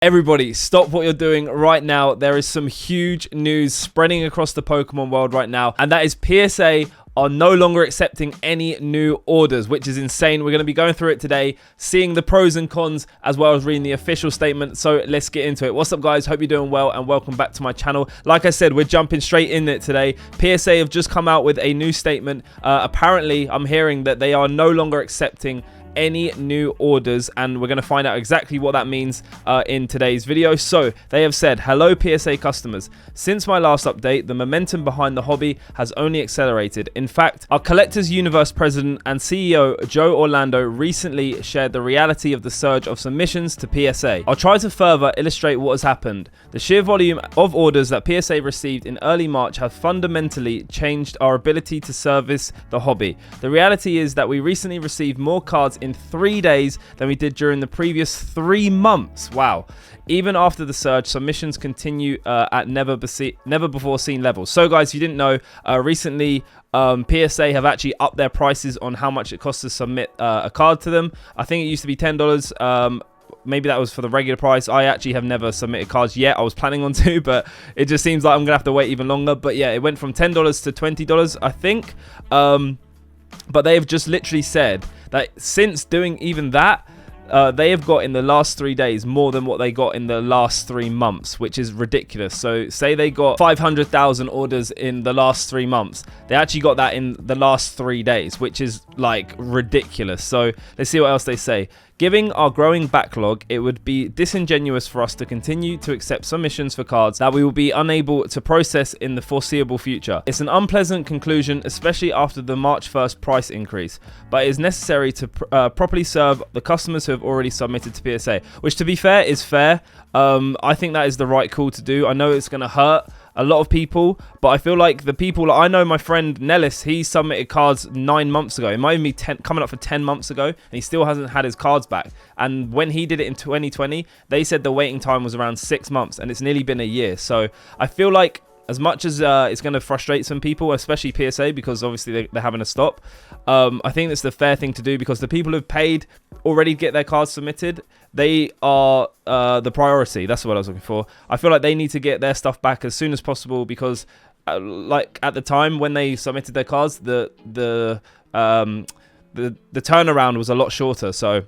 Everybody, stop what you're doing right now. There is some huge news spreading across the Pokemon world right now, and that is PSA are no longer accepting any new orders, which is insane. We're going to be going through it today, seeing the pros and cons, as well as reading the official statement. So let's get into it. What's up, guys? Hope you're doing well, and welcome back to my channel. Like I said, we're jumping straight in it today. PSA have just come out with a new statement. Apparently, I'm hearing that they are no longer accepting any new orders, and we're going to find out exactly what that means in today's video. So they have said, hello PSA customers, since my last update the momentum behind the hobby has only accelerated. In fact, our Collectors Universe president and CEO Joe Orlando recently shared the reality of the surge of submissions to PSA. I'll try to further illustrate what has happened. The sheer volume of orders that PSA received in early March have fundamentally changed our ability to service the hobby. The reality is that we recently received more cards in 3 days than we did during the previous 3 months. Wow. Even after the surge, submissions continue at never before seen levels. So guys, if you didn't know, recently PSA have actually upped their prices on how much it costs to submit a card to them. I think it used to be $10. Maybe that was for the regular price. I actually have never submitted cards yet. I was planning on to, but it just seems like I'm gonna have to wait even longer. But yeah, it went from $10 to $20, I think. But they have just literally said that since doing even that, they have got in the last 3 days more than what they got in the last 3 months, which is ridiculous. So say they got 500,000 orders in the last 3 months. They actually got that in the last 3 days, which is like ridiculous. So let's see what else they say. Given our growing backlog, it would be disingenuous for us to continue to accept submissions for cards that we will be unable to process in the foreseeable future. It's an unpleasant conclusion, especially after the March 1st price increase, but it is necessary to properly serve the customers who have already submitted to PSA, which, to be fair, is fair. I think that is the right call to do. I know it's going to hurt a lot of people, but I feel like the people, I know my friend Nellis, he submitted cards 9 months ago. It might even be coming up for 10 months ago, and he still hasn't had his cards back. And when he did it in 2020, they said the waiting time was around 6 months, and it's nearly been a year. So I feel like, as much as it's going to frustrate some people, especially PSA, because obviously they're having to stop, I think it's the fair thing to do, because the people who've paid already get their cards submitted. They are the priority. That's what I was looking for. I feel like they need to get their stuff back as soon as possible, because like at the time when they submitted their cards, the turnaround was a lot shorter. So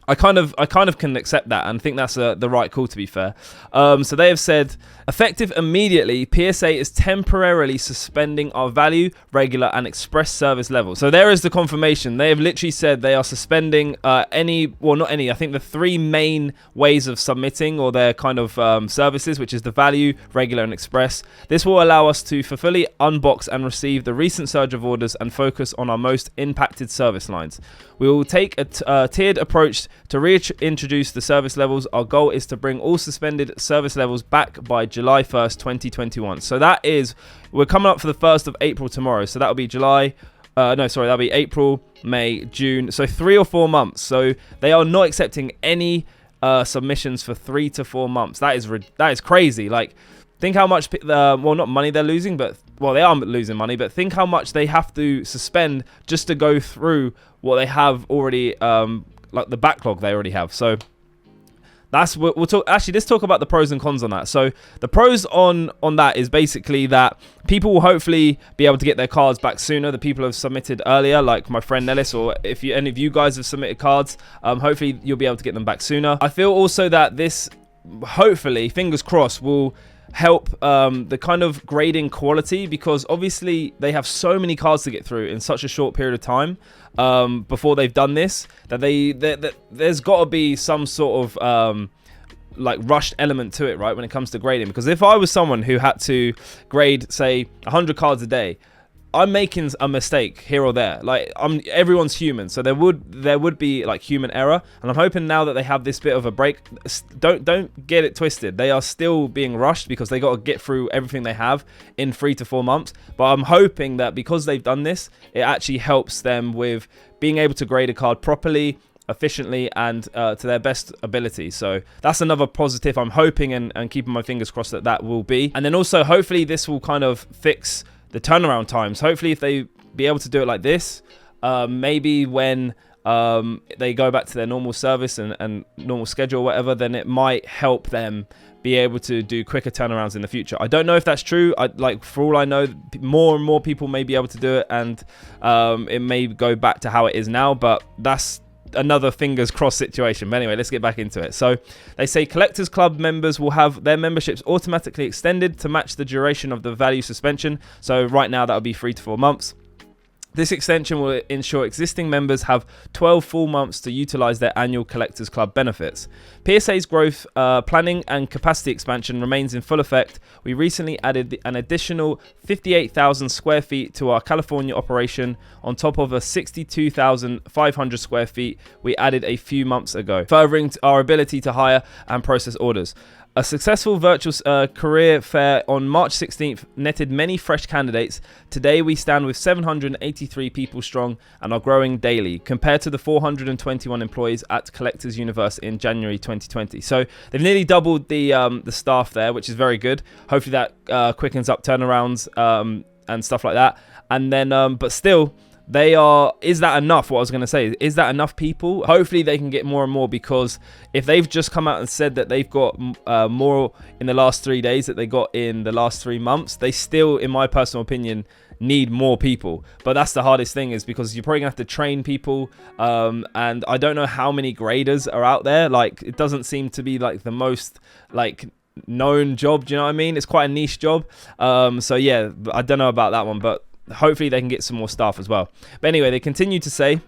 I kind of can accept that and think that's the right call, to be fair. So they have said, effective immediately, PSA is temporarily suspending our value, regular, and express service levels. So there is the confirmation. They have literally said they are suspending not any, I think the 3 main ways of submitting, or their kind of services, which is the value, regular, and express. This will allow us to fully unbox and receive the recent surge of orders and focus on our most impacted service lines. We will take a tiered approach to reintroduce the service levels. Our goal is to bring all suspended service levels back by July 1st, 2021. So that is, we're coming up for the 1st of April tomorrow. So that'll be that'll be April, May, June. So 3 or 4 months. So they are not accepting any submissions for 3 to 4 months. That is crazy. Like, think how much, well, not money they're losing, but, well, they are losing money, but think how much they have to suspend just to go through what they have already, like the backlog they already have. So that's what we'll talk. Actually, let's talk about the pros and cons on that. So the pros on that is basically that people will hopefully be able to get their cards back sooner. The people who have submitted earlier, like my friend Nellis, or if any of you guys have submitted cards, hopefully you'll be able to get them back sooner. I feel also that this, hopefully, fingers crossed, will help the kind of grading quality, because obviously they have so many cards to get through in such a short period of time before they've done this, that there's got to be some sort of like rushed element to it, right, when it comes to grading. Because if I was someone who had to grade, say, 100 cards a day, I'm making a mistake here or there. Like, everyone's human, so there would be like human error, and I'm hoping now that they have this bit of a break. Don't get it twisted. They are still being rushed because they got to get through everything they have in 3 to 4 months. But I'm hoping that because they've done this, it actually helps them with being able to grade a card properly, efficiently, and to their best ability. So that's another positive I'm hoping and keeping my fingers crossed that will be. And then also, hopefully this will kind of fix the turnaround times. Hopefully if they be able to do it like this, maybe when they go back to their normal service and normal schedule or whatever, then it might help them be able to do quicker turnarounds in the future. I don't know if that's true. For all I know, more and more people may be able to do it, and it may go back to how it is now, but that's another fingers crossed situation. But anyway, let's get back into it. So they say Collectors Club members will have their memberships automatically extended to match the duration of the value suspension. So right now that would be 3 to 4 months. This extension will ensure existing members have 12 full months to utilize their annual Collectors Club benefits. PSA's growth planning and capacity expansion remains in full effect. We recently added an additional 58,000 square feet to our California operation on top of a 62,500 square feet we added a few months ago, furthering our ability to hire and process orders. A successful virtual career fair on March 16th netted many fresh candidates. Today we stand with 783 people strong and are growing daily compared to the 421 employees at Collectors Universe in January 2020. So they've nearly doubled the staff there, which is very good. Hopefully that quickens up turnarounds and stuff like that. And then, but still, is that enough? What I was going to say, is that enough people? Hopefully they can get more and more, because if they've just come out and said that they've got more in the last 3 days that they got in the last 3 months, they still, in my personal opinion, need more people. But that's the hardest thing, is because you're probably gonna have to train people, and I don't know how many graders are out there. Like, it doesn't seem to be like the most like known job, do you know what I mean? It's quite a niche job. So yeah, I don't know about that one, but hopefully they can get some more staff as well. But anyway, they continue to say,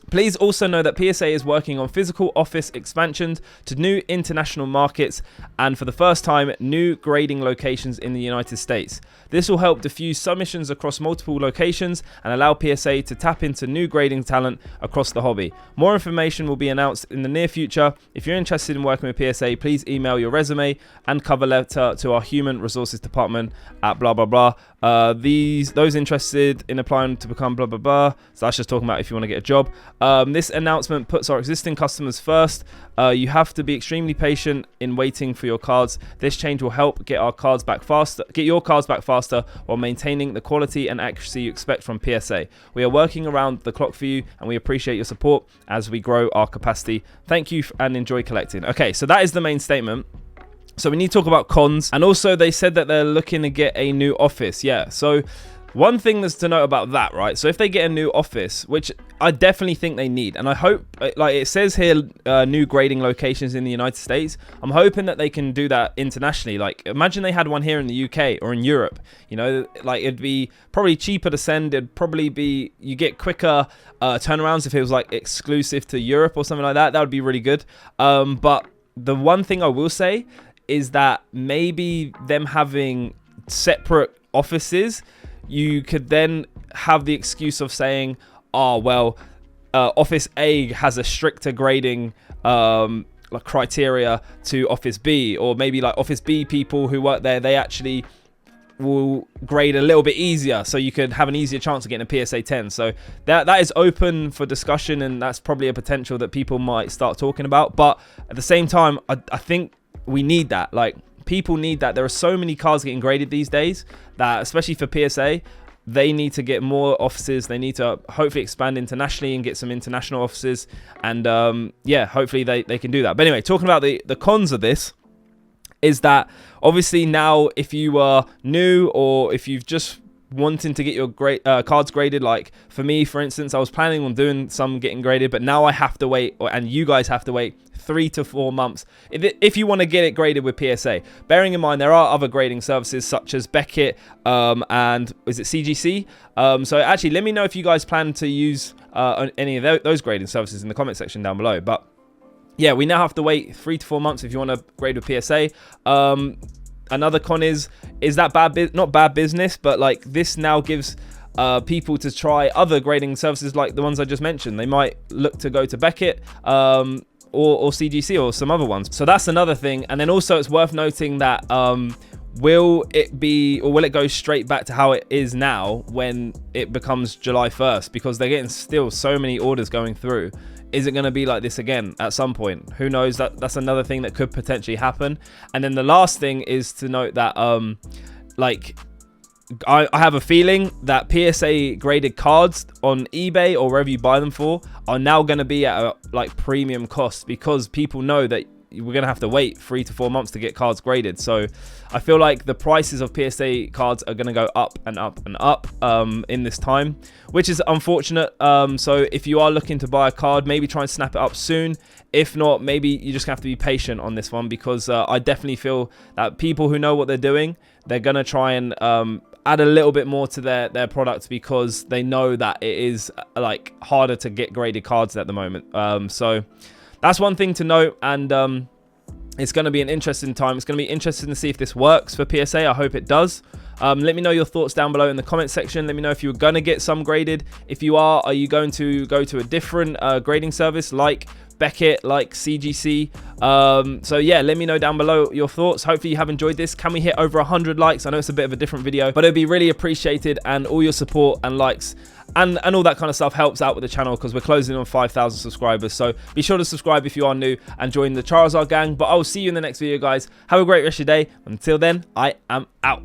please also know that PSA is working on physical office expansions to new international markets and, for the first time, new grading locations in the United States. This will help diffuse submissions across multiple locations and allow PSA to tap into new grading talent across the hobby. More information will be announced in the near future. If you're interested in working with PSA, please email your resume and cover letter to our human resources department at blah blah blah. Those interested in applying to become blah blah blah. So that's just talking about if you want to get a job. This announcement puts our existing customers first. You have to be extremely patient in waiting for your cards. This change will help get your cards back faster while maintaining the quality and accuracy you expect from PSA. We are working around the clock for you, and we appreciate your support as we grow our capacity. Thank you and enjoy collecting. Okay, so that is the main statement. So we need to talk about cons. And also they said that they're looking to get a new office. Yeah, so one thing that's to note about that, right? So if they get a new office, which I definitely think they need, and I hope, like it says here, new grading locations in the United States. I'm hoping that they can do that internationally. Like, imagine they had one here in the UK or in Europe. You know, like, it'd be probably cheaper to send. It'd probably be, you get quicker turnarounds if it was like exclusive to Europe or something like that. That would be really good. But the one thing I will say is that maybe them having separate offices, you could then have the excuse of saying, oh, well, Office A has a stricter grading like criteria to Office B, or maybe like Office B people who work there, they actually will grade a little bit easier, so you could have an easier chance of getting a PSA 10. So that is open for discussion, and that's probably a potential that people might start talking about. But at the same time, I think we need that. Like, people need that. There are so many cards getting graded these days that, especially for PSA, they need to get more offices. They need to hopefully expand internationally and get some international offices. And yeah, hopefully they can do that. But anyway, talking about the cons of this is that obviously now, if you are new, or if you've just wanting to get your cards graded, like for me, for instance, I was planning on doing some getting graded, but now I have to wait, and you guys have to wait 3 to 4 months if you want to get it graded with PSA. Bearing in mind, there are other grading services such as Beckett and is it CGC? So actually, let me know if you guys plan to use any of those grading services in the comment section down below. But yeah, we now have to wait 3 to 4 months if you want to grade with PSA. Another con is that not bad business, but like, this now gives people to try other grading services like the ones I just mentioned. They might look to go to Beckett or CGC or some other ones. So that's another thing. And then also it's worth noting that will it go straight back to how it is now when it becomes July 1st? Because they're getting still so many orders going through. Is it going to be like this again at some point? Who knows? That's another thing that could potentially happen. And then the last thing is to note that like, I have a feeling that PSA graded cards on eBay or wherever you buy them for are now going to be at a like premium cost, because people know that we're going to have to wait 3 to 4 months to get cards graded. So I feel like the prices of PSA cards are going to go up and up and up in this time, which is unfortunate. So if you are looking to buy a card, maybe try and snap it up soon. If not, maybe you just have to be patient on this one, because I definitely feel that people who know what they're doing, they're going to try and add a little bit more to their products, because they know that it is like harder to get graded cards at the moment. So that's one thing to note, and it's going to be an interesting time. It's going to be interesting to see if this works for PSA. I hope it does. Let me know your thoughts down below in the comment section. Let me know if you're going to get some graded. If you are you going to go to a different grading service like Beckett, like CGC? So yeah, let me know down below your thoughts. Hopefully you have enjoyed this. Can we hit over 100 likes? I know it's a bit of a different video, but it'd be really appreciated, and all your support and likes and all that kind of stuff helps out with the channel, because we're closing on 5,000 subscribers. So be sure to subscribe if you are new and join the Charizard gang. But I will see you in the next video, guys. Have a great rest of your day. Until then, I am out.